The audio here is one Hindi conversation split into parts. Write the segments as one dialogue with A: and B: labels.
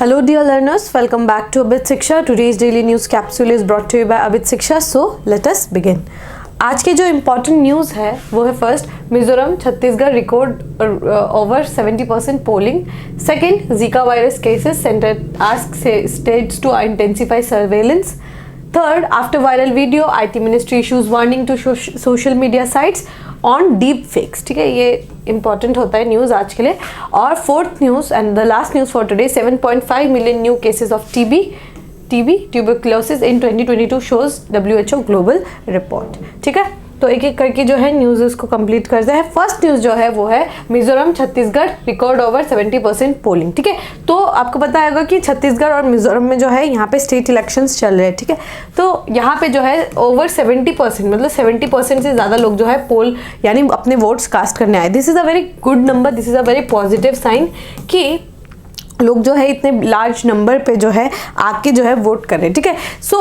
A: Hello dear learners, welcome back to Abit Shiksha. Today's daily news capsule is brought to you by Abit Shiksha. So let us begin. आज के जो इम्पॉर्टेंट न्यूज़ है वो है first, Mizoram Chhattisgarh record over 70% polling. Second, Zika virus cases centre ask states to intensify surveillance. Third, after viral video IT ministry issues warning to social media sites on deep fakes. ठीक है, ये इंपॉर्टेंट होता है न्यूज़ आज के लिए. और fourth news and the last news for today, 7.5 million new cases of TB tuberculosis in 2022 shows WHO global report. ठीक है, तो एक एक करके जो है न्यूज़ इसको कंप्लीट करते हैं. फर्स्ट न्यूज़ जो है वो है Mizoram Chhattisgarh record over 70% polling. ठीक है, तो आपको पता होगा कि छत्तीसगढ़ और मिजोरम में जो है यहाँ पे स्टेट इलेक्शंस चल रहे हैं. ठीक है, तो यहाँ पे जो है ओवर 70% मतलब 70% से ज़्यादा लोग जो है पोल यानी अपने वोट्स कास्ट करने आए. This is a very good number, this is a very positive sign कि लोग जो है इतने लार्ज नंबर पे जो है आके जो है वोट कर रहे हैं. ठीक है, सो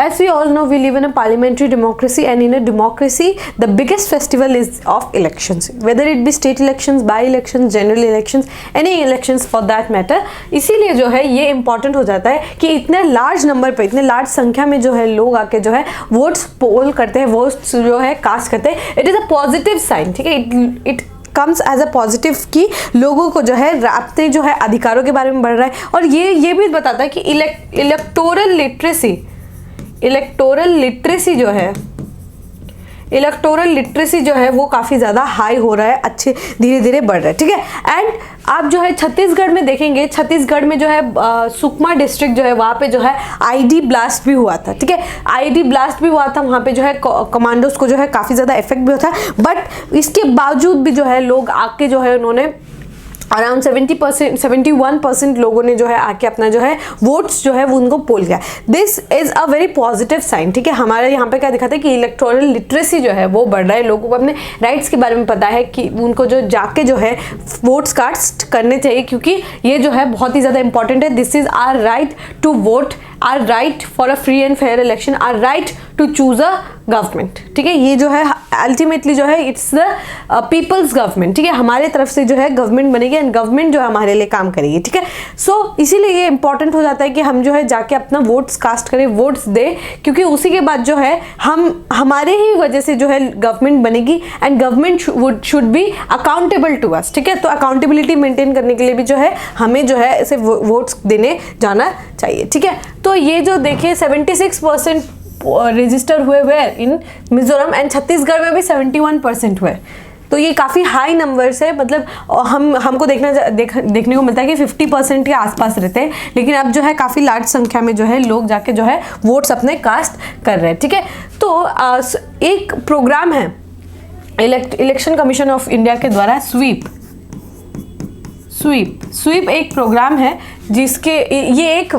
A: as we all know, we live in a parliamentary democracy, and in a democracy the biggest festival is of elections, whether it be state elections, by elections, general elections, any elections for that matter. इसीलिए जो है ये important हो जाता है कि इतने लार्ज नंबर पे, इतने लार्ज संख्या में जो है लोग आके जो है वोट्स पोल करते हैं, वोट्स जो है कास्ट करते हैं. It is a positive sign. ठीक है, it comes as a positive कि लोगों को जो है अपने जो है अधिकारों के बारे में बढ़ रहा है. और ये भी बताता है कि इलेक्टोरल लिटरेसी जो है वो काफ़ी ज़्यादा हाई हो रहा है, अच्छे धीरे धीरे बढ़ रहा है. ठीक है, एंड आप जो है छत्तीसगढ़ में देखेंगे, छत्तीसगढ़ में जो है सुकमा डिस्ट्रिक्ट जो है वहाँ पे जो है ID ब्लास्ट भी हुआ था. ठीक है, ID ब्लास्ट भी हुआ था, वहाँ पे जो है कमांडोज को जो है काफ़ी ज़्यादा इफेक्ट भी होता है. बट इसके बावजूद भी जो है लोग आके जो है उन्होंने अराउंड 71% लोगों ने जो है आके अपना जो है वोट्स जो है वो उनको पोल किया. This is a very positive sign. ठीक है, हमारे यहाँ पे क्या दिखाता है कि इलेक्टोरल लिटरेसी जो है वो बढ़ रहा है, लोगों को अपने राइट्स के बारे में पता है कि उनको जो जाके जो है वोट्स कास्ट करने चाहिए, क्योंकि ये जो है बहुत ही ज़्यादा इंपॉर्टेंट है. This is our right to vote, our right for a free and fair election, our right to choose a government. ठीक है, ये जो है अल्टीमेटली जो है इट्स द पीपल्स गवर्नमेंट. ठीक है, हमारे तरफ से जो है गवर्नमेंट बनेगी एंड गवर्नमेंट जो है हमारे लिए काम करेगी. ठीक है, सो इसीलिए ये इंपॉर्टेंट हो जाता है कि हम जो है जाके अपना वोट्स कास्ट करें, वोट्स दें, क्योंकि उसी के बाद जो है हमारे ही वजह से जो है गवर्नमेंट बनेगी and government should be accountable to us. ठीक है, तो अकाउंटेबिलिटी मेंटेन करने के लिए भी जो है हमें जो है ऐसे वोट्स देने जाना चाहिए. ठीक है, तो ये जो देखिए 76% रजिस्टर हुए इन मिजोरम एंड छत्तीसगढ़ में भी 71% हुए. तो ये काफ़ी हाई नंबर्स है. मतलब हमको देखने को मिलता है कि 50% के आसपास रहते हैं, लेकिन अब जो है काफ़ी लार्ज संख्या में जो है लोग जाके जो है वोट्स अपने कास्ट कर रहे हैं. ठीक है, तो एक प्रोग्राम है इलेक्शन कमीशन ऑफ इंडिया के द्वारा स्वीप एक प्रोग्राम है जिसके ये एक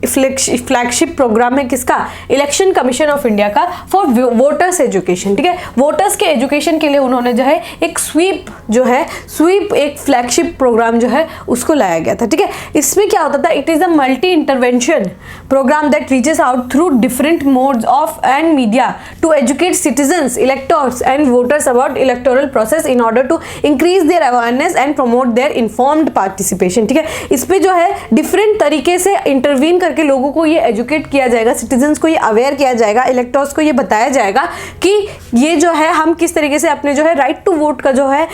A: फ्लैगशिप प्रोग्राम है किसका, इलेक्शन कमीशन ऑफ इंडिया का, फॉर वोटर्स एजुकेशन. ठीक है, वोटर्स के एजुकेशन के लिए उन्होंने जो है एक स्वीप एक फ्लैगशिप प्रोग्राम जो है उसको लाया गया था. ठीक है, इसमें क्या होता था, it is a multi intervention programme that reaches out through different modes of and media to educate citizens, electors and voters about electoral process in order to increase their awareness and promote their informed participation. ठीक है, इस पे जो है डिफरेंट तरीके से इंटरवीन करके लोगों को ये एजुकेट किया जाएगा, सिटीजन्स को ये अवेयर किया जाएगा, इलेक्टर्स को ये बताया जाएगा कि ये जो है हम किस तरीके से अपने जो है राइट टू वोट का जो है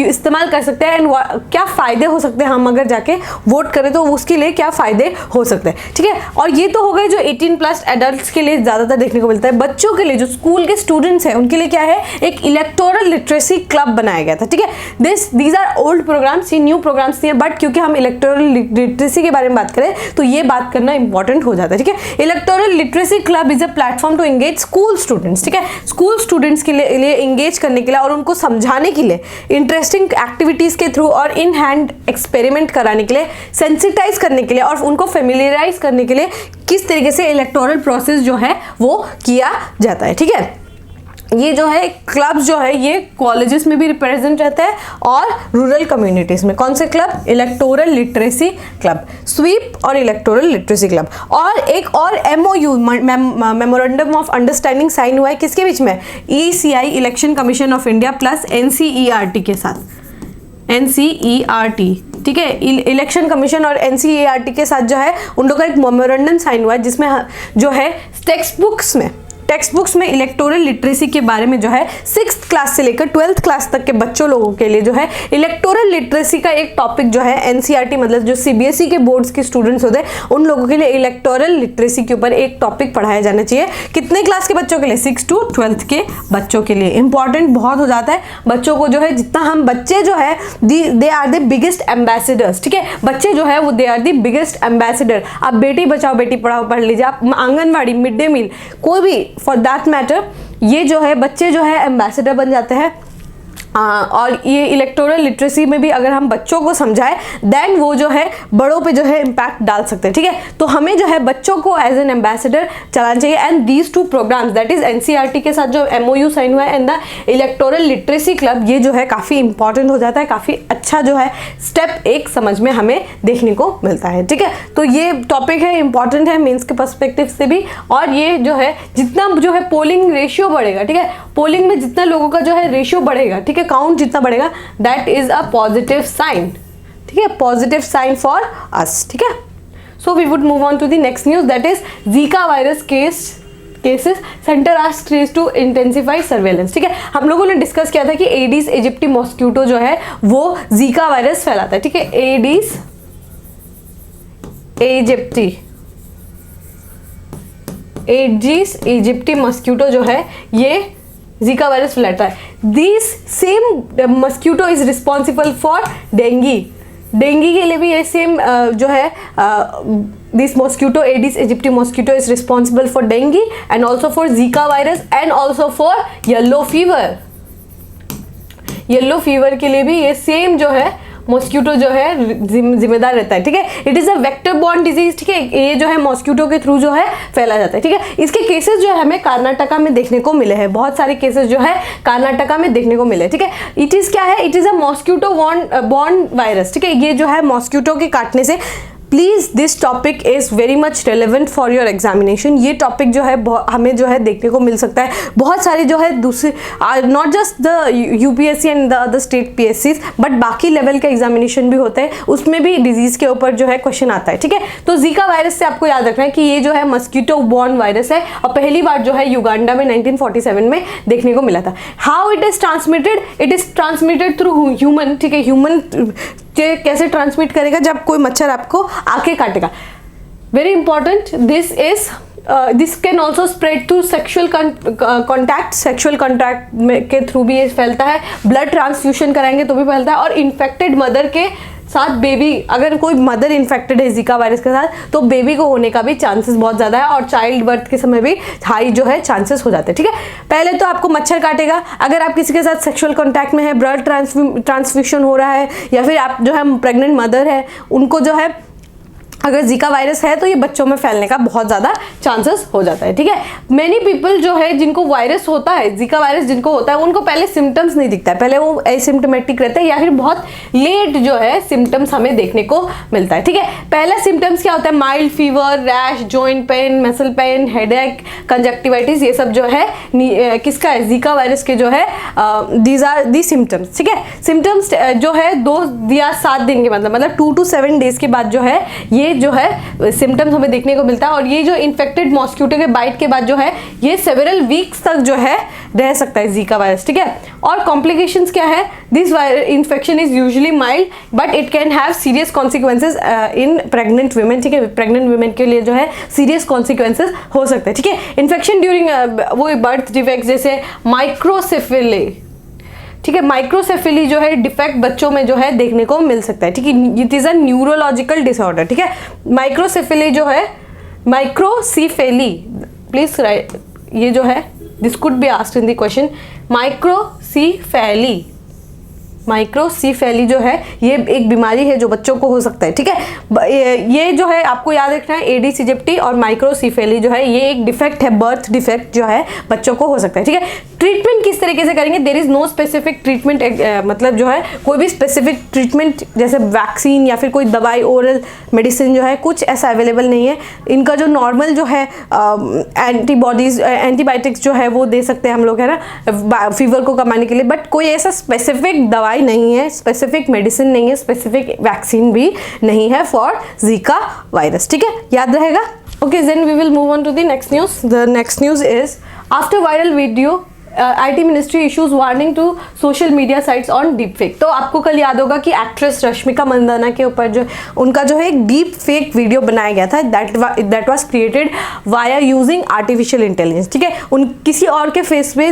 A: इस्तेमाल कर सकते हैं एंड क्या फ़ायदे हो सकते हैं, हम अगर जाके वोट करें तो उसके लिए क्या फ़ायदे हो सकते हैं. ठीक है, और ये तो हो गए जो 18+ एडल्ट्स के लिए ज़्यादातर देखने को मिलता है. बच्चों के लिए जो स्कूल के स्टूडेंट्स हैं उनके लिए क्या है, एक इलेक्टोरल लिटरेसी क्लब बनाया गया था. ठीक है, दीज आर ओल्ड प्रोग्राम्स, ये न्यू प्रोग्राम्स नहीं है, बट क्योंकि हम इलेक्टोरल लिटरेसी के बारे में बात करें तो ये बात करना इंपॉर्टेंट हो जाता है. ठीक है, electoral literacy club is a platform to engage school students. ठीक है, स्कूल स्टूडेंट्स के लिए एंगेज करने के लिए और उनको समझाने के लिए, इंटरेस्टिंग एक्टिविटीज़ के थ्रू और इन हैंड एक्सपेरिमेंट कराने के लिए, सेंसिटाइज करने के लिए और उनको फेमिलियराइज करने के लिए किस तरीके से इलेक्टोरल प्रोसेस जो है वो किया जाता है. ठीक है, ये जो है क्लब्स जो है ये कॉलेजेस में भी रिप्रेजेंट रहता है और रूरल कम्युनिटीज में. कौन से club, electoral literacy club, SVEEP और इलेक्टोरल लिटरेसी क्लब. और एक और MOU memorandum of understanding sign हुआ है किसके बीच में, ECI election commission of India plus NCERT के साथ. NCERT ठीक है, इलेक्शन कमीशन और NCERT के साथ जो है उन लोगों का एक मेमोरेंडम साइन हुआ है, जिसमें जो है टेक्स्ट बुक्स में इलेक्टोरल लिटरेसी के बारे में जो है 6th क्लास से लेकर 12th क्लास तक के बच्चों लोगों के लिए जो है इलेक्टोरल लिटरेसी का एक टॉपिक जो है NCERT मतलब जो CBSE के बोर्ड्स के स्टूडेंट्स होते हैं उन लोगों के लिए इलेक्टोरल लिटरेसी के ऊपर एक टॉपिक पढ़ाया जाना चाहिए। कितने क्लास के बच्चों के लिए? 6 to 12th के बच्चों के लिए इंपॉर्टेंट बहुत हो जाता है। बच्चों को जो है जितना हम बच्चे जो है they are the biggest ambassadors, ठीक है, बच्चे जो है वो they are the biggest ambassador. आप बेटी बचाओ बेटी पढ़ाओ पढ़ लीजिए, आप आंगनवाड़ी, मिड डे मील, कोई भी फॉर दैट मैटर, ये जो है बच्चे जो है एम्बेसडर बन जाते हैं। और ये इलेक्टोरल लिटरेसी में भी अगर हम बच्चों को समझाएं देन वो जो है बड़ों पे जो है इम्पैक्ट डाल सकते हैं, ठीक है। तो हमें जो है बच्चों को एज एन एम्बेसडर चलाना चाहिए। And these 2 programmes that is NCERT के साथ जो MOU साइन हुआ है and the electoral literacy club, ये जो है काफ़ी इंपॉर्टेंट हो जाता है, काफ़ी अच्छा जो है स्टेप एक समझ में हमें देखने को मिलता है, ठीक है। तो ये टॉपिक है, इंपॉर्टेंट है मेंस के पर्सपेक्टिव से भी। और ये जो है जितना जो है पोलिंग रेशियो बढ़ेगा, ठीक है, पोलिंग में जितना लोगों का जो है रेशियो बढ़ेगा, ठीक है, काउंट जितना बढ़ेगा, that is a positive sign, ठीक है, पॉजिटिव साइन फॉर अस, ठीक है। So we would move on to the next news that is Zika virus cases centre asked to intensify surveillance, ठीक है। हम लोगों ने डिस्कस किया था कि एडिस इजिप्टी मॉस्क्यूटो जो है वो जीका वायरस फैलाता है, ठीक है, एडिस इजिप्टी मॉस्क्यूटो जो है ये जीका वायरस फैलाता है। This same mosquito is responsible for dinghy के लिए भी ये सेम जो है this mosquito Aedes इजिप्टी mosquito is responsible for dinghy and also for Zika virus and also for yellow fever के लिए भी ये सेम जो है मॉस्क्यूटो जो है जिम्मेदार रहता है, ठीक है। It is a vector borne disease, ठीक है, ये जो है मॉस्क्यूटो के थ्रू जो है फैला जाता है, ठीक है। इसके केसेस जो है हमें कर्नाटका में देखने को मिले हैं, बहुत सारे केसेस जो है कर्नाटका में देखने को मिले, ठीक है। इट इज क्या है? It is a mosquito born virus, ठीक है, ये जो है मॉस्क्यूटो के काटने से। Please this topic is very much relevant for your examination. ये टॉपिक जो है हमें जो है देखने को मिल सकता है बहुत सारे जो है दूसरे not just the UPSC and the other state PSCs but बाकी लेवल के एग्जामिनेशन भी होते हैं, उसमें भी डिजीज़ के ऊपर जो है क्वेश्चन आता है, ठीक है। तो जीका वायरस से आपको याद रखना है कि ये जो है मस्कीटो बॉर्न वायरस है और पहली बार जो है युगांडा में 1947 में देखने को मिला था। How it is transmitted? It is transmitted through human, ठीक है। ह्यूमन कैसे ट्रांसमिट करेगा? जब कोई मच्छर आपको आके काटेगा। Very important, this can also spread through sexual contact के थ्रू भी ये फैलता है। ब्लड ट्रांसफ्यूशन कराएंगे तो भी फैलता है। और इन्फेक्टेड मदर के साथ बेबी, अगर कोई मदर इन्फेक्टेड है जीका वायरस के साथ तो बेबी को होने का भी चांसेस बहुत ज़्यादा है और चाइल्ड बर्थ के समय भी हाई जो है चांसेस हो जाते हैं, ठीक है। पहले तो आपको मच्छर काटेगा, अगर आप किसी के साथ सेक्सुअल कॉन्टैक्ट में है, ब्लड ट्रांसफ्यूशन हो रहा है या फिर आप जो है प्रेग्नेंट मदर है, उनको जो है अगर जीका वायरस है तो ये बच्चों में फैलने का बहुत ज़्यादा चांसेस हो जाता है, ठीक है। मेनी पीपल जो है जिनको वायरस होता है, जीका वायरस जिनको होता है, उनको पहले सिम्टम्स नहीं दिखता है, पहले वो एसिम्टोमेटिक रहते हैं या फिर बहुत लेट जो है सिम्टम्स हमें देखने को मिलता है, ठीक है। पहला सिम्टम्स क्या होता है? Mild fever, rash, joint pain, muscle pain, headache, conjunctivitis, ये सब जो है किसका है? जीका वायरस के जो है दीज आर दी सिम्टम्स, ठीक है। सिम्टम्स जो है 2 या 7 दिन के मतलब 2 to 7 डेज के बाद जो है ये जो है सिम्टम्स हमें देखने को मिलता है। और ये जो इन्फेक्टेड मॉस्क्यूटो के बाइट के बाद जो है ये सेवरल वीक्स तक जो है रह सकता है जीका वायरस, ठीक है। और कॉम्प्लिकेशंस क्या है? This infection is usually mild but it can have serious consequences in pregnant women, ठीक है। प्रेग्नेंट वुमेन के लिए जो है सीरियस कॉन्सिक्वेंसेज हो सकते हैं, ठीक है। इन्फेक्शन ड्यूरिंग वो बर्थ डिफेक्ट जैसे माइक्रोसेफेली, ठीक है, माइक्रोसेफेली जो है डिफेक्ट बच्चों में जो है देखने को मिल सकता है, ठीक है। It is a neurological disorder, ठीक है। माइक्रोसेफेली जो है, माइक्रोसीफेली, प्लीज राइट, ये जो है this could be asked in the question. Microcephaly जो है ये एक बीमारी है जो बच्चों को हो सकता है, ठीक है। ये जो है आपको याद रखना है, एडिस इजिप्टी और माइक्रोसीफेली जो है ये एक डिफेक्ट है, बर्थ डिफेक्ट जो है बच्चों को हो सकता है, ठीक है। ट्रीटमेंट किस तरीके से करेंगे? There is no specific treatment, मतलब जो है कोई भी स्पेसिफिक ट्रीटमेंट जैसे वैक्सीन या फिर कोई दवाई, ओरल मेडिसिन जो है कुछ ऐसा अवेलेबल नहीं है। इनका जो नॉर्मल जो है एंटीबायोटिक्स जो है वो दे सकते हैं हम लोग, है ना, फीवर को कमाने के लिए, बट कोई ऐसा स्पेसिफिक दवाई दवाई नहीं है, स्पेसिफिक मेडिसिन नहीं है, स्पेसिफिक वैक्सीन भी नहीं है फॉर जीका वायरस, ठीक है, याद रहेगा। Okay, then we will move on to the next news. The next news is after viral video IT ministry issues warning to social media sites on deep fake. तो आपको कल याद होगा कि एक्ट्रेस रश्मिका मंदाना के ऊपर जो उनका जो है एक डीप फेक वीडियो बनाया गया था, that was created via using artificial intelligence, ठीक है। उन किसी और के फेस पे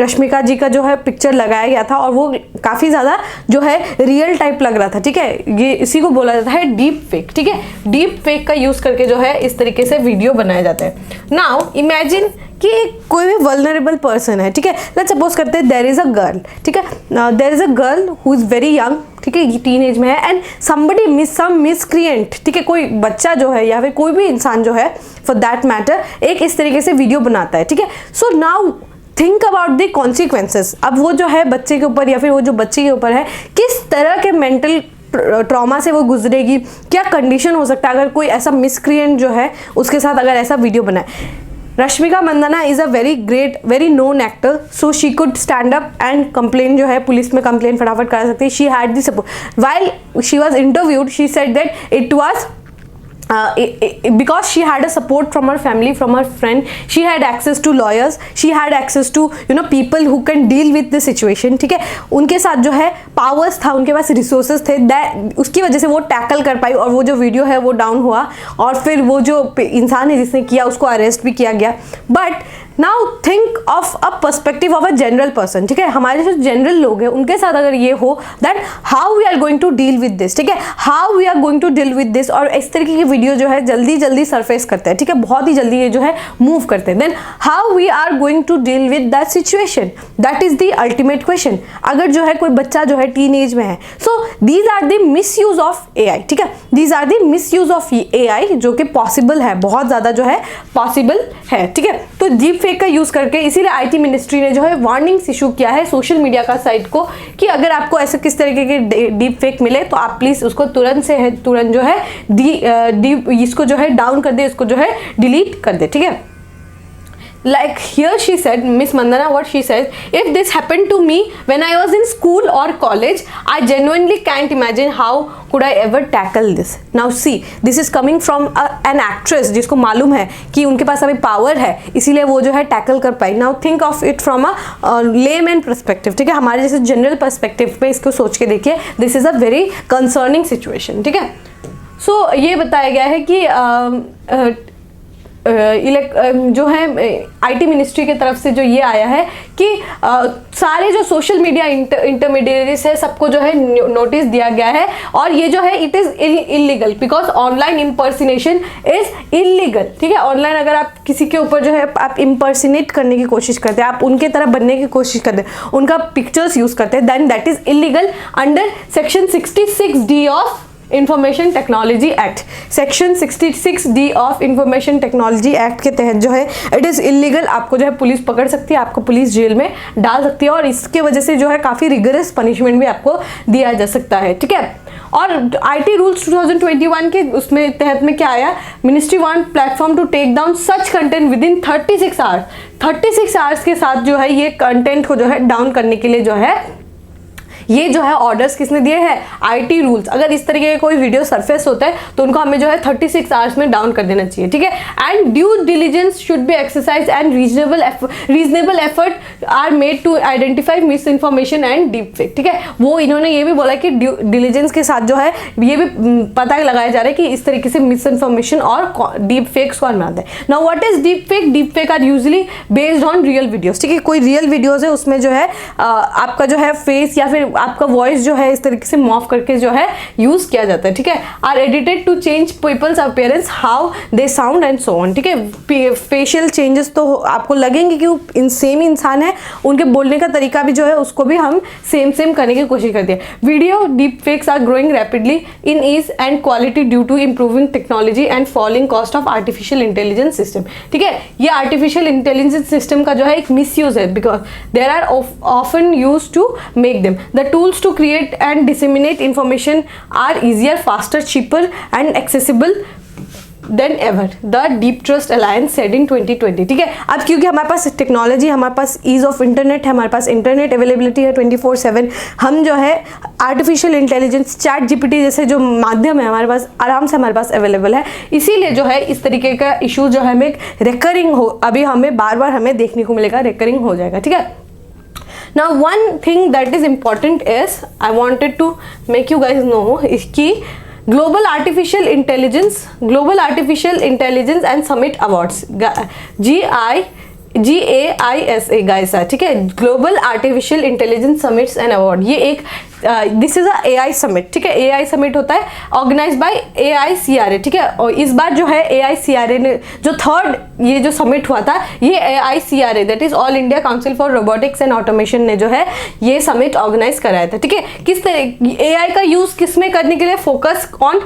A: रश्मिका जी का जो है पिक्चर लगाया गया था और वो काफ़ी ज़्यादा जो है रियल टाइप लग रहा था, ठीक है। ये इसी को बोला जाता है डीप फेक, ठीक है। डीप फेक का यूज़ करके जो है इस तरीके से वीडियो बनाए जाते हैं। नाउ इमेजिन कि कोई भी वल्नरेबल पर्सन है, ठीक है। लेट्स सपोज करते हैं देयर इज अ गर्ल, ठीक है, there is a girl who is very young, ठीक है, टीन एज में है, एंड समबडी सम मिसक्रिएंट, ठीक है, कोई बच्चा जो है या फिर कोई भी इंसान जो है फॉर दैट मैटर एक इस तरीके से वीडियो बनाता है, ठीक है। So now think about the consequences. अब वो जो है बच्चे के ऊपर या फिर वो जो बच्चे के ऊपर है किस तरह के मेंटल ट्रॉमा से वो गुजरेगी, क्या कंडीशन हो सकता है अगर कोई ऐसा मिसक्रिएंट जो है उसके साथ अगर ऐसा वीडियो बनाए। Rashmika Mandanna is a very great, very known actor, so she could stand up and complain जो है पुलिस में कंप्लेन फटाफट कर सकती है। She had the support while she was interviewed, she said that it was because she had a support from her family, from her friend, she had access to lawyers, she had access to people who can deal with the situation, ठीक है। उनके साथ जो है पावर्स था, उनके पास रिसोर्सेज थे, उसकी वजह से वो टैकल कर पाई और वो जो वीडियो है वो डाउन हुआ और फिर वो जो इंसान है जिसने किया उसको अरेस्ट भी किया गया। But now think of a perspective of a general person, ठीक है। हमारे जो जनरल लोग हैं उनके साथ अगर ये हो that how we are going to deal with this, ठीक है, how we are going to deal with this. और इस तरीके की वीडियो जो है जल्दी जल्दी सरफेस करते हैं, ठीक है, बहुत ही जल्दी ये जो है मूव करते हैं। Then how we are going to deal with that situation, that is the ultimate question. अगर जो है कोई बच्चा जो है टीन एज में है, so these are the misuse of AI, ठीक है, these are the misuse of AI जो कि पॉसिबल है, बहुत ज़्यादा जो है पॉसिबल है, ठीक है। तो डीप फेक का यूज करके इसीलिए IT मिनिस्ट्री ने जो है वार्निंग्स इशू किया है सोशल मीडिया का साइट को कि अगर आपको ऐसे किस तरीके के डीप फेक मिले तो आप प्लीज उसको तुरंत जो है इसको जो है डाउन कर दे, इसको जो है डिलीट कर दे, ठीक है। Like here she said, Miss Mandana, what she says, if this happened to me when I was in school or college, I genuinely can't imagine how could I ever tackle this. Now see, this is coming from an actress जिसको मालूम है कि उनके पास अभी पावर है, इसीलिए वो जो है टैकल कर पाई। Now think of it from a layman perspective, ठीक है, हमारे जैसे जनरल पर्सपेक्टिव पे इसको सोच के देखिए, this is a very concerning situation, ठीक है। So ये बताया गया है कि जो है IT मिनिस्ट्री की तरफ से जो ये आया है कि सारे जो सोशल मीडिया इंटरमीडिएटरीज है सबको जो है नोटिस दिया गया है और ये जो है it is illegal because online impersonation is illegal, ठीक है। ऑनलाइन अगर आप किसी के ऊपर जो है आप इम्पर्सिनेट करने की कोशिश करते हैं, आप उनके तरह बनने की कोशिश करते हैं, उनका पिक्चर्स यूज करते हैं, then that is illegal under section 66D of information technology act. Section 66D of information technology act के तहत जो है इट इज़ इलीगल, आपको जो है पुलिस पकड़ सकती है, आपको पुलिस जेल में डाल सकती है और इसके वजह से जो है काफ़ी रिगरस पनिशमेंट भी आपको दिया जा सकता है, ठीक है। और IT रूल्स 2021 के उसमें तहत में क्या आया, ministry want platform to take down such content within 36 hours. 36 hours के साथ जो है ये कंटेंट को जो है डाउन करने के लिए जो है ये जो है ऑर्डर्स किसने दिए हैं, IT रूल्स। अगर इस तरीके का कोई वीडियो सरफेस होता है तो उनको हमें जो है 36 आवर्स में डाउन कर देना चाहिए, ठीक है। And due diligence should be exercise and reasonable effort are made to identify misinformation and deep fake, ठीक है। वो इन्होंने ये भी बोला कि ड्यू डिलीजेंस के साथ जो है ये भी पता लगाया जा रहा है कि इस तरीके से मिस इन्फॉर्मेशन और डीप फेक्स कौन बनाता है। Now what is deep fake? Deep fake are usually based on real videos, ठीक है। कोई रियल वीडियोस है उसमें जो है आपका जो है फेस या फिर आपका वॉइस जो है इस तरीके से मॉफ करके जो है यूज किया जाता है, ठीक है। Are edited to change people's appearance, how they sound and so on, ठीक है। फेशियल चेंजेस तो आपको लगेंगे कि वो सेम इंसान है, उनके बोलने का तरीका भी जो है उसको भी हम सेम करने की कोशिश करते हैं। Video deep fakes are growing rapidly in ease and quality due to improving technology and falling cost of artificial intelligence system, ठीक है। ये आर्टिफिशियल इंटेलिजेंस सिस्टम का जो है एक मिस यूज है because there are often use to make them the tools to create and disseminate information are easier, faster, cheaper and accessible then ever, the deep trust alliance said in 2020। ठीक है, अब क्योंकि हमारे पास टेक्नोलॉजी, हमारे पास ईज ऑफ इंटरनेट है, हमारे पास इंटरनेट अवेलेबिलिटी है 24/7, हम जो है आर्टिफिशियल इंटेलिजेंस, चैट जीपीटी जैसे जो माध्यम है हमारे पास आराम से हमारे पास अवेलेबल है, इसीलिए जो है इस तरीके का इशू जो है हमें रिकरिंग हो, अभी हमें बार बार हमें देखने को मिलेगा, रिकरिंग हो जाएगा। ठीक है, now one thing that is important is I wanted to make you guys know is कि global artificial intelligence and summit awards GAISA guys, ठीक है, global artificial intelligence summits and award, ये एक this is a AI summit. ठीक है, AI समिट होता है ऑर्गेनाइज बाय AICRA। ठीक है, और इस बार जो है AICRA ने जो थर्ड ये जो समिट हुआ था, ये AICRA that is all India council for robotics and automation ने जो है ये समिट ऑर्गेनाइज कराया था। ठीक है, किस तरह AI का यूज किस में करने के लिए, focus on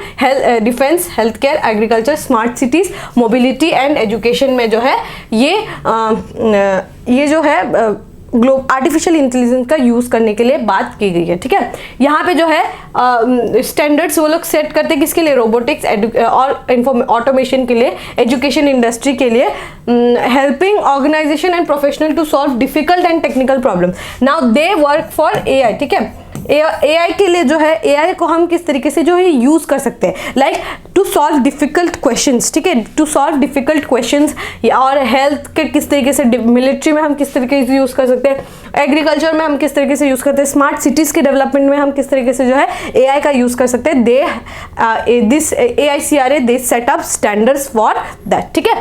A: defence, health care, agriculture, smart cities, mobility and education में जो है ये जो है आर्टिफिशियल इंटेलिजेंस का यूज करने के लिए बात की गई है। ठीक है, यहाँ पे जो है स्टैंडर्ड्स वो लोग सेट करते हैं किसके लिए, रोबोटिक्स और ऑटोमेशन के लिए, एजुकेशन इंडस्ट्री के लिए, helping organisation and professional to solve difficult and technical problem. Now they work for AI। ठीक है, AI के लिए जो है AI को हम किस तरीके से जो है यूज कर सकते हैं, like to solve difficult questions. ठीक है, टू सॉल्व डिफिकल्ट क्वेश्चंस, और हेल्थ के किस तरीके से, मिलिट्री में हम किस तरीके से यूज कर सकते हैं, एग्रीकल्चर में हम किस तरीके से यूज करते हैं, स्मार्ट सिटीज के डेवलपमेंट में हम किस तरीके से जो है AI का यूज कर सकते हैं। This AICRA they set up standards for that. ठीक है,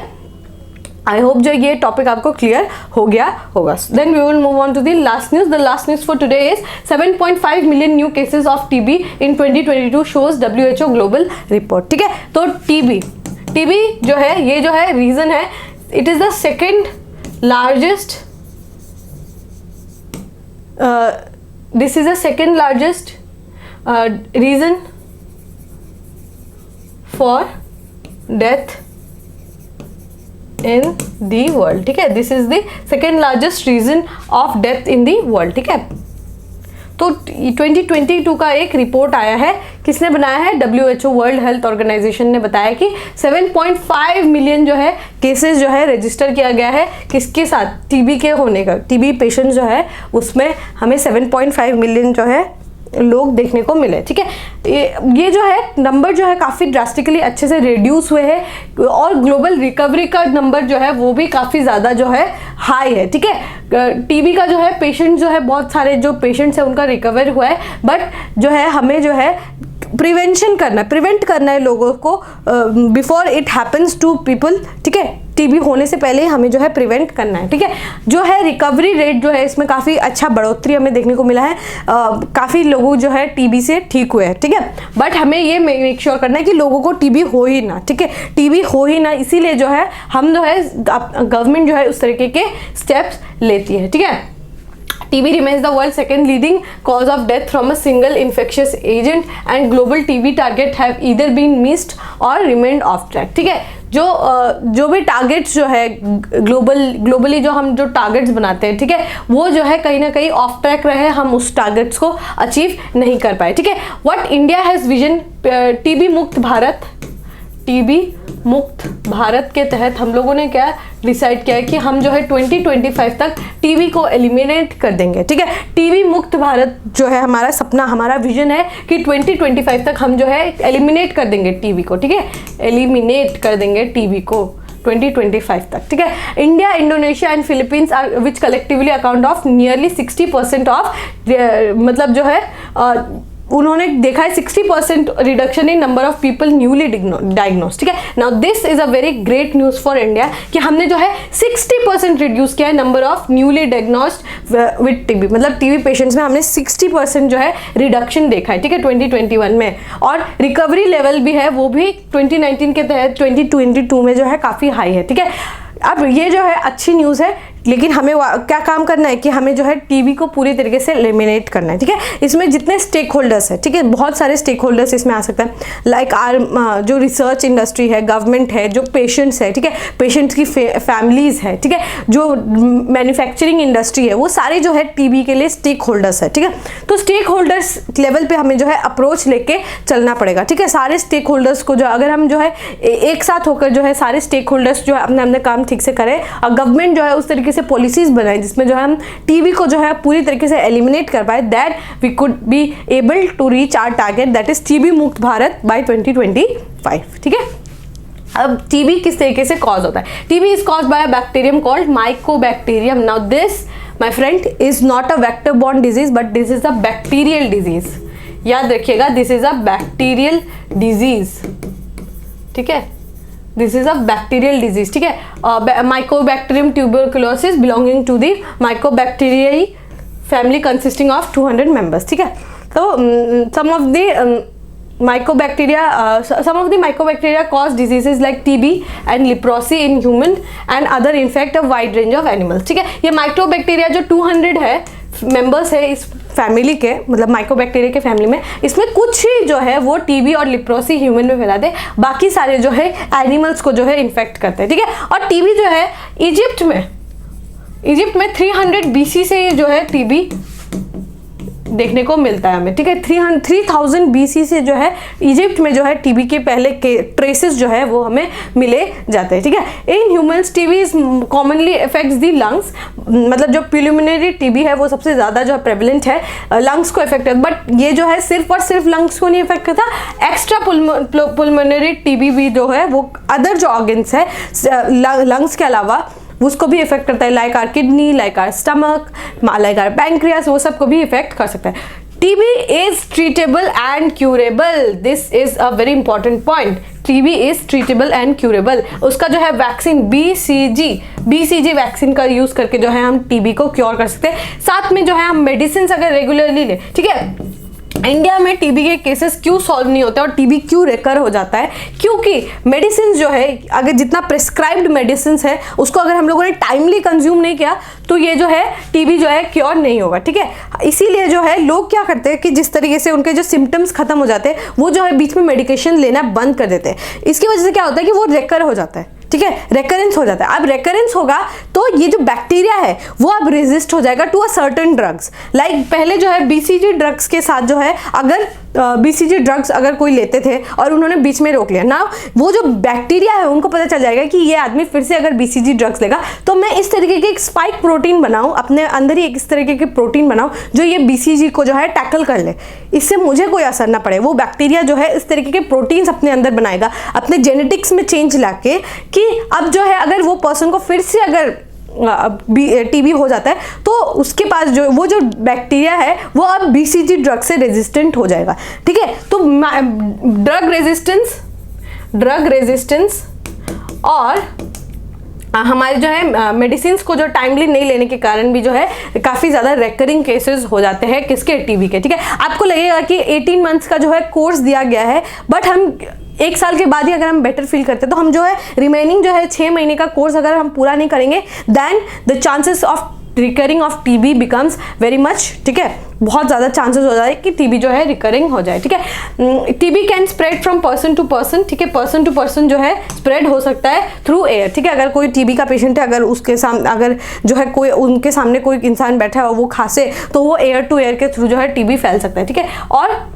A: आई होप जो ये टॉपिक आपको क्लियर हो गया होगा। Then we will move on to the last news. The last news for today is 7.5 million new cases of TB in 2022 shows WHO global report. ठीक है, तो TB जो है, ये जो है रीजन है, it is the second largest, this is the second largest reason for death in the world. ठीक है, this is the second largest reason of death in the world. ठीक है, तो 2022 का एक रिपोर्ट आया है, किसने बनाया है, WHO वर्ल्ड हेल्थ ऑर्गेनाइजेशन ने बताया कि 7.5 मिलियन जो है केसेस जो है रजिस्टर किया गया है, किसके साथ, TB के होने का, TB पेशेंट जो है उसमें हमें 7.5 मिलियन जो है लोग देखने को मिले। ठीक है, ये जो है नंबर जो है काफ़ी ड्रास्टिकली अच्छे से रिड्यूस हुए हैं, और ग्लोबल रिकवरी का नंबर जो है वो भी काफ़ी ज़्यादा जो है हाई है। ठीक है, TB का जो है पेशेंट जो है, बहुत सारे जो पेशेंट्स हैं उनका रिकवर हुआ है, बट जो है हमें जो है प्रिवेंट करना है लोगों को before it happens to people. ठीक है, TB होने से पहले हमें जो है प्रिवेंट करना है। ठीक है, जो है रिकवरी रेट जो है इसमें काफ़ी अच्छा बढ़ोतरी हमें देखने को मिला है, काफ़ी लोगों जो है TB से ठीक हुए हैं। ठीक है, बट हमें ये मेक श्योर करना है कि लोगों को TB हो ही ना। ठीक है, TB हो ही ना, इसीलिए जो है हम जो है गवर्नमेंट जो है उस तरीके के स्टेप्स लेती है। ठीक है, TB remains the world's second leading cause of death from a single infectious agent and global TB target have either been missed or remained off track। ठीक है, जो भी टारगेट्स जो है ग्लोबली जो हम जो टारगेट्स बनाते हैं, ठीक है, वो जो है कहीं ना कहीं ऑफ ट्रैक रहे, हम उस टारगेट्स को अचीव नहीं कर पाए। ठीक है, what India has vision TB मुक्त भारत के तहत हम लोगों ने क्या डिसाइड किया है कि हम जो है 2025 तक TB को एलिमिनेट कर देंगे। ठीक है, TB मुक्त भारत जो है हमारा सपना, हमारा विजन है कि 2025 तक हम जो है एलिमिनेट कर देंगे TB को। ठीक है, एलिमिनेट कर देंगे TB को 2025 तक। ठीक है, India, Indonesia and Philippines are which collectively account of nearly 60% of, मतलब जो है उन्होंने देखा है 60% reduction in number of people newly diagnose. ठीक है, now this is a very great news for India कि हमने जो है 60% रिड्यूस किया है number of newly diagnosed with TB, मतलब TB पेशेंट्स में हमने 60% जो है रिडक्शन देखा है। ठीक है, 2021 में, और रिकवरी लेवल भी है वो भी 2019 के तहत 2022 में जो है काफ़ी हाई है। ठीक है, अब ये जो है अच्छी न्यूज़ है, लेकिन हमें क्या काम करना है कि हमें जो है टीबी को पूरी तरीके से एलिमिनेट करना है, ठीक है। इसमें जितने स्टेक होल्डर्स है, ठीक है, बहुत सारे स्टेक होल्डर्स इसमें आ सकते हैं, लाइक जो रिसर्च इंडस्ट्री है, गवर्नमेंट है, जो पेशेंट्स है, ठीक है, पेशेंट्स की फैमिलीज है, ठीक है, जो मैन्युफैक्चरिंग इंडस्ट्री है, वो सारे जो है टीबी के लिए स्टेक होल्डर्स है, ठीक है। तो स्टेक होल्डर्स लेवल पे हमें जो है अप्रोच लेके चलना पड़ेगा, ठीक है। सारे स्टेक होल्डर्स को जो अगर हम जो है एक साथ होकर जो है सारे स्टेक होल्डर्स जो है अपने अपने काम ठीक से करें, और गवर्नमेंट जो है उस तरीके से पॉलिसीज बनाए जिसमें जो है हम टीबी को जो है पूरी तरीके से एलिमिनेट कर पाए, that we could be able to reach our target, that is TB मुक्त भारत बाय 2025, ठीक है। अब टीबी किस तरीके से कॉज होता है? TB is caused by a bacterium called mycobacterium. Now this my friend is not a vector borne disease, but this is a bacterial disease. याद रखिएगा, this is a bacterial disease, ठीक है, this is a bacterial disease, ठीक है। Mycobacterium tuberculosis belonging to the mycobacteriaceae family consisting of 200 members, ठीक है। तो some of the mycobacteria cause diseases like TB and leprosy in human and other infect a wide range of animals, ठीक है। ये माइक्रोबैक्टीरिया जो 200 है मेंबर्स है इस फैमिली के, मतलब माइकोबैक्टीरिया के फैमिली में, इसमें कुछ ही जो है वो टीबी और लिप्रोसी ह्यूमन में फैलाते, बाकी सारे जो है एनिमल्स को जो है इन्फेक्ट करते हैं, ठीक है। और टीबी जो है इजिप्ट में 300 BC से जो है टीबी देखने को मिलता है हमें, ठीक है। 3000 BC से जो है इजिप्ट में जो है टीबी के पहले के ट्रेसेस जो है वो हमें मिले जाते हैं, ठीक है। In humans TB is commonly affects the lungs, मतलब जो प्रिलिमिनरी टीबी है वो सबसे ज़्यादा जो है प्रेवलेंट है, लंग्स को इफेक्ट है, बट ये जो है सिर्फ और सिर्फ लंग्स को नहीं इफेक्ट करता, एक्स्ट्रा पुल्मोनरी टीबी भी जो है वो अदर जो ऑर्गन्स है लंग्स के अलावा उसको भी इफेक्ट करता है, like our kidney, like our stomach, like our pancreas, वो सबको भी इफेक्ट कर सकता है। TB is treatable and curable, this is a very important point. TB is treatable and curable. उसका जो है वैक्सीन BCG वैक्सीन का यूज करके जो है हम टीबी को क्योर कर सकते हैं। साथ में जो है हम मेडिसिन अगर रेगुलरली ले, ठीक है। इंडिया में टीबी के केसेस क्यों सॉल्व नहीं होते और टीबी क्यों रिकर हो जाता है? क्योंकि मेडिसिन जो है, अगर जितना प्रिस्क्राइब्ड मेडिसिन है उसको अगर हम लोगों ने टाइमली कंज्यूम नहीं किया तो ये जो है टीबी जो है क्योर नहीं होगा, ठीक है। इसीलिए जो है लोग क्या करते हैं कि जिस तरीके से उनके जो सिम्टम्स खत्म हो जाते हैं वो जो है बीच में मेडिकेशन लेना बंद कर देते हैं। इसकी वजह से क्या होता है कि वो रिकर हो जाता है, ठीक है, रेकरेंस हो जाता है। अब रेकरेंस होगा तो ये जो बैक्टीरिया है वो अब रेजिस्ट हो जाएगा to a certain drugs, like पहले जो है BCG ड्रग्स के साथ जो है अगर BCG ड्रग्स अगर कोई लेते थे और उन्होंने बीच में रोक लिया ना, वो जो बैक्टीरिया है उनको पता चल जाएगा कि ये आदमी फिर से अगर BCG ड्रग्स लेगा तो मैं इस तरीके के एक स्पाइक प्रोटीन बनाऊं, अपने अंदर ही एक इस तरीके के प्रोटीन बनाऊं जो ये BCG को जो है टैकल कर ले, इससे मुझे कोई असर ना पड़े। वो बैक्टीरिया जो है इस तरीके के प्रोटीन्स अपने अंदर बनाएगा, अपने जेनेटिक्स में चेंज लाके, कि अब जो है अगर वो पर्सन को फिर से अगर टीबी हो जाता है तो उसके पास जो वो जो बैक्टीरिया है वो अब BCG ड्रग से रेजिस्टेंट हो जाएगा, ठीक है। तो ड्रग रेजिस्टेंस और हमारे जो है मेडिसिन को जो टाइमली नहीं लेने के कारण भी जो है काफ़ी ज़्यादा रेकरिंग केसेस हो जाते हैं किसके, टीबी के, ठीक है। आपको लगेगा कि 18 मंथ्स का जो है कोर्स दिया गया है, बट हम 1 साल के बाद ही अगर हम बेटर फील करते हैं तो हम जो है रिमेनिंग जो है 6 महीने का कोर्स अगर हम पूरा नहीं करेंगे then the chances of recurring of TB becomes very much, ठीक है। बहुत ज़्यादा चांसेस हो जाए कि टीबी जो है रिकरिंग हो जाए, ठीक है। TB can spread from person to person, ठीक है, पर्सन टू पर्सन जो है स्प्रेड हो सकता है थ्रू एयर, ठीक है। अगर कोई टीबी का पेशेंट है, अगर उसके सामने अगर जो है कोई उनके सामने कोई इंसान बैठा है और वो खांसे तो वो एयर टू एयर के थ्रू जो है टीबी फैल सकता है, ठीक है। और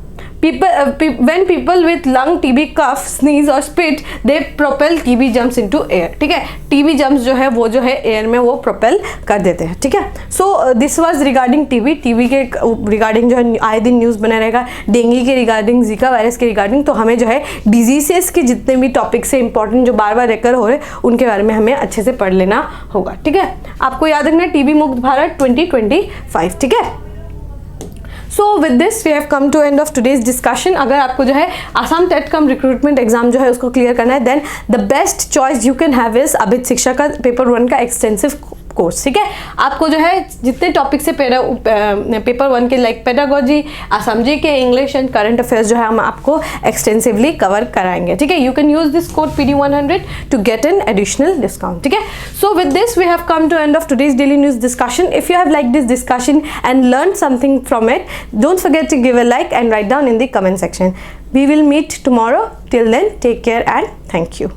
A: when people with lung TB cough, sneeze और spit, they propel TB germs into air, ठीक है। TB germs जो है वो जो है एयर में वो प्रोपेल कर देते हैं, ठीक है। So this was regarding TB के रिगार्डिंग जो है आए दिन न्यूज़ बना रहेगा, डेंगू के रिगार्डिंग, जीका वायरस के रिगार्डिंग। तो हमें जो है डिजीजेस के जितने भी टॉपिक्स है इंपॉर्टेंट जो बार बार रेकर हो रहे हैं उनके बारे में हमें अच्छे से पढ़ लेना होगा, ठीक है। आपको याद रखना है टीबी मुक्त भारत 2025, ठीक है। So with this we have come to end of today's discussion. अगर आपको जो है Assam TET cum recruitment exam जो है उसको क्लियर करना है then the best choice you can have is Abhit Shiksha का पेपर 1 का एक्सटेंसिव कोर्स, ठीक है। आपको जो है जितने टॉपिक से पेपर 1 के लाइक पेडागोजी, आसाम जी के, इंग्लिश एंड करंट अफेयर्स जो है हम आपको एक्सटेंसिवली कवर कराएंगे, ठीक है। You can use this code PD100 to get an additional discount, ठीक है। So with this we have come to end of today's daily news discussion. If you have liked this discussion and learned something from it, don't forget to give a like and write down in the comment section. We will meet tomorrow. Till then, take care and thank you.